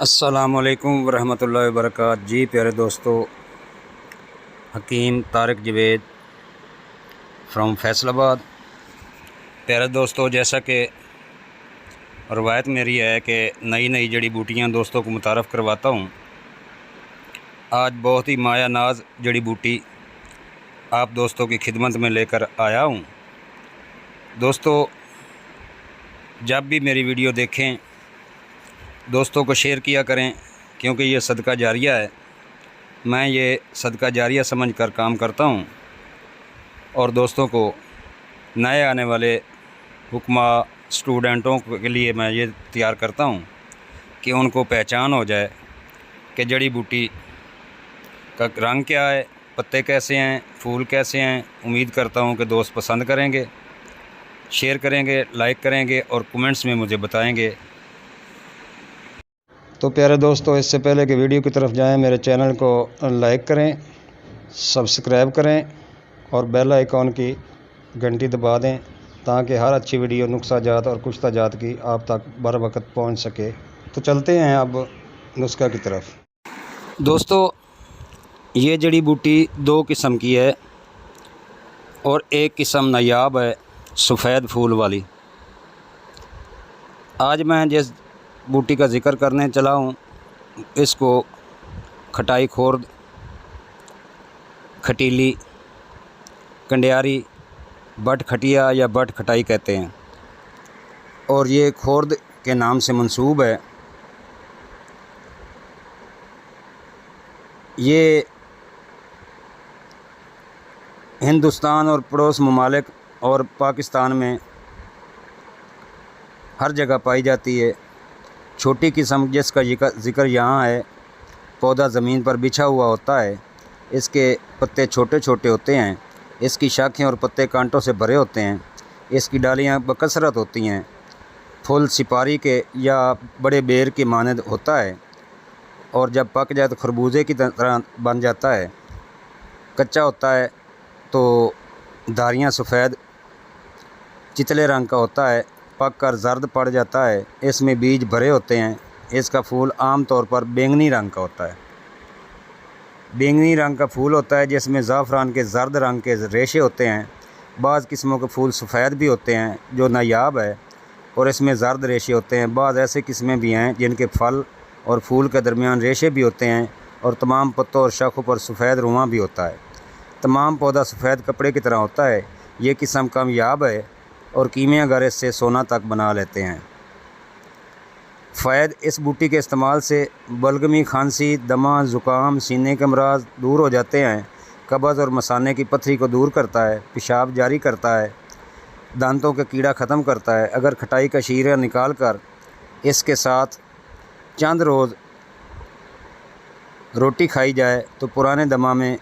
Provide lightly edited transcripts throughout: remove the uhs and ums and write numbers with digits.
السلام علیکم ورحمۃ اللہ وبرکاتہ۔ جی پیارے دوستو، حکیم طارق جوید فرام فیصل آباد۔ پیارے دوستو، جیسا کہ روایت میری ہے کہ نئی نئی جڑی بوٹیاں دوستوں کو متعارف کرواتا ہوں، آج بہت ہی مایا ناز جڑی بوٹی آپ دوستوں کی خدمت میں لے کر آیا ہوں۔ دوستو، جب بھی میری ویڈیو دیکھیں دوستوں کو شیئر کیا کریں، کیونکہ یہ صدقہ جاریہ ہے۔ میں یہ صدقہ جاریہ سمجھ کر کام کرتا ہوں اور دوستوں کو، نئے آنے والے حکماء اسٹوڈنٹوں کے لیے میں یہ تیار کرتا ہوں کہ ان کو پہچان ہو جائے کہ جڑی بوٹی کا رنگ کیا ہے، پتے کیسے ہیں، پھول کیسے ہیں۔ امید کرتا ہوں کہ دوست پسند کریں گے، شیئر کریں گے، لائک کریں گے اور کمنٹس میں مجھے بتائیں گے۔ تو پیارے دوستو، اس سے پہلے کہ ویڈیو کی طرف جائیں، میرے چینل کو لائک کریں، سبسکرائب کریں اور بیل آئیکن کی گھنٹی دبا دیں تاکہ ہر اچھی ویڈیو نسخہ جات اور کشتہ جات کی آپ تک بر وقت پہنچ سکے۔ تو چلتے ہیں اب نسخہ کی طرف۔ دوستو، یہ جڑی بوٹی دو قسم کی ہے اور ایک قسم نایاب ہے، سفید پھول والی۔ آج میں جس بوٹی کا ذکر کرنے چلا ہوں، اس کو کھٹائی خورد، کھٹیلی، کنڈیاری، بٹ کھٹیا یا بٹ کھٹائی کہتے ہیں، اور یہ خورد کے نام سے منسوب ہے۔ یہ ہندوستان اور پڑوس ممالک اور پاکستان میں ہر جگہ پائی جاتی ہے۔ چھوٹی قسم جس کا ذکر یہاں ہے، پودا زمین پر بچھا ہوا ہوتا ہے، اس کے پتے چھوٹے چھوٹے ہوتے ہیں، اس کی شاخیں اور پتے کانٹوں سے بھرے ہوتے ہیں، اس کی ڈالیاں بکثرت ہوتی ہیں، پھول سپاری کے یا بڑے بیر کے مانند ہوتا ہے، اور جب پک جائے تو خربوزے کی طرح بن جاتا ہے۔ کچا ہوتا ہے تو دھاریاں سفید چتلے رنگ کا ہوتا ہے، پک کر زرد پڑ جاتا ہے۔ اس میں بیج بھرے ہوتے ہیں۔ اس کا پھول عام طور پر بینگنی رنگ کا ہوتا ہے۔ بینگنی رنگ کا پھول ہوتا ہے جس میں زعفران کے زرد رنگ کے ریشے ہوتے ہیں۔ بعض قسموں کے پھول سفید بھی ہوتے ہیں جو نایاب ہے اور اس میں زرد ریشے ہوتے ہیں۔ بعض ایسے قسمیں بھی ہیں جن کے پھل اور پھول کے درمیان ریشے بھی ہوتے ہیں اور تمام پتوں اور شاخوں پر سفید رواں بھی ہوتا ہے۔ تمام پودا سفید کپڑے کی طرح ہوتا ہے۔ یہ قسم کامیاب ہے اور کیمیاگر گر اس سے سونا تک بنا لیتے ہیں۔ فوائد: اس بوٹی کے استعمال سے بلغمی، کھانسی، دمہ، زکام، سینے کے امراض دور ہو جاتے ہیں۔ قبض اور مثانے کی پتھری کو دور کرتا ہے، پیشاب جاری کرتا ہے، دانتوں کا کیڑا ختم کرتا ہے۔ اگر کھٹائی کا شیرہ نکال کر اس کے ساتھ چند روز روٹی کھائی جائے تو پرانے دمہ میں،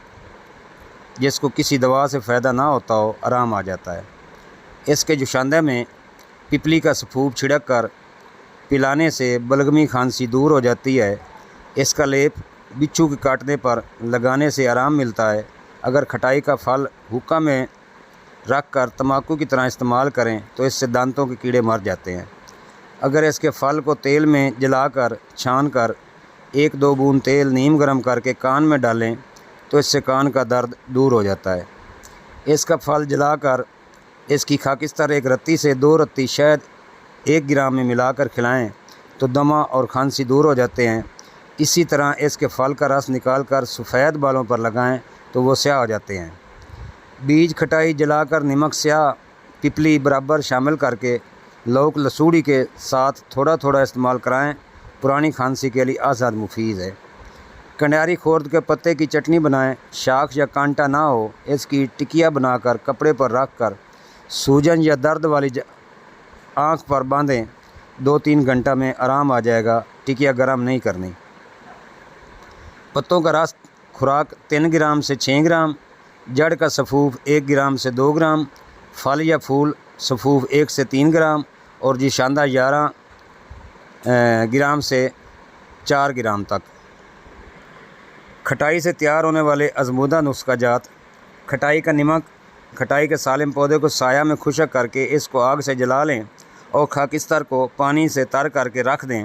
جس کو کسی دوا سے فائدہ نہ ہوتا ہو، آرام آ جاتا ہے۔ اس کے جوشاندہ میں پپلی کا سفوف چھڑک کر پلانے سے بلغمی، کھانسی دور ہو جاتی ہے۔ اس کا لیپ بچھو کے کاٹنے پر لگانے سے آرام ملتا ہے۔ اگر کھٹائی کا پھل حقہ میں رکھ کر تمباکو کی طرح استعمال کریں تو اس سے دانتوں کے کیڑے مر جاتے ہیں۔ اگر اس کے پھل کو تیل میں جلا کر چھان کر 1-2 بوند تیل نیم گرم کر کے کان میں ڈالیں تو اس سے کان کا درد دور ہو جاتا ہے۔ اس کا پھل جلا کر اس کی خاکستر 1 رتی سے 2 رتی شہد 1 گرام میں ملا کر کھلائیں تو دمہ اور کھانسی دور ہو جاتے ہیں۔ اسی طرح اس کے پھل کا رس نکال کر سفید بالوں پر لگائیں تو وہ سیاہ ہو جاتے ہیں۔ بیج کھٹائی جلا کر نمک، سیاہ پپلی برابر شامل کر کے لوک لسوڑی کے ساتھ تھوڑا تھوڑا استعمال کرائیں۔ پرانی کھانسی کے لیے ازحد مفید ہے۔ کنڈیاری خورد کے پتے کی چٹنی بنائیں۔ شاخ یا کانٹا نہ ہو، اس کی ٹکیا بنا کر کپڑے پر رکھ کر سوجن یا درد والی آنکھ پر باندھیں۔ 2-3 گھنٹہ میں آرام آ جائے گا۔ ٹکیا گرم نہیں کرنی۔ پتوں کا رس خوراک 3 گرام سے 6 گرام، جڑ کا سفوف 1 گرام سے 2 گرام، پھل یا پھول سفوف 1 سے 3 گرام اور جوشاندہ 11 گرام سے 4 گرام تک۔ کھٹائی سے تیار ہونے والے آزمودہ نسخہ جات: کھٹائی کا نمک: کھٹائی کے سالم پودے کو سایہ میں خشک کر کے اس کو آگ سے جلا لیں اور خاکستر کو پانی سے تر کر کے رکھ دیں